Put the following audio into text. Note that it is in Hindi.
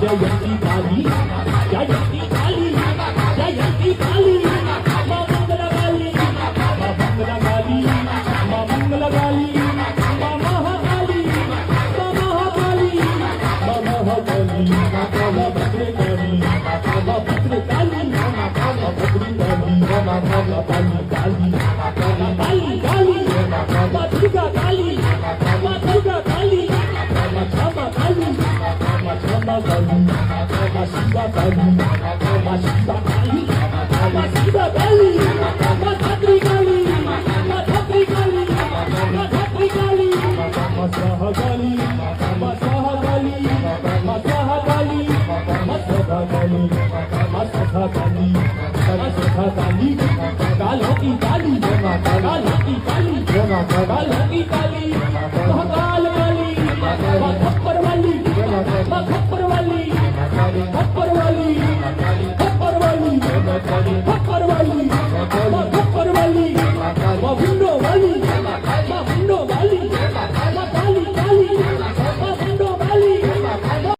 जयंती काली जयंती काली जयंती काली मां मंगल काली मां मंगल काली मां मंगल काली मां महाकाली मां महाकाली मां महाकाली मां भद्रकाली मां भद्रकाली मां भद्रकाली मां काली काली काली काली मां दुर्गा काली मां दुर्गा काली मां क्षमा काली मां क्षमा काली मां शिवा काली मां शिवा काली मां शिवा काली मां धात्री काली मां धात्री काली मां धात्री काली मां स्वाहा काली मां स्वाहा काली मां स्वाहा काली मां स्वाहा काली मां स्वाहा काली मां स्वाहा काली कालों की काली कालों की काली कालों की काली महाकाल काली मां खप्पर वाली मां खप्पर वाली खप्पर वाली खप्पर वाली खप्पर वाली मां खप्पर वाली मां विंडो वाली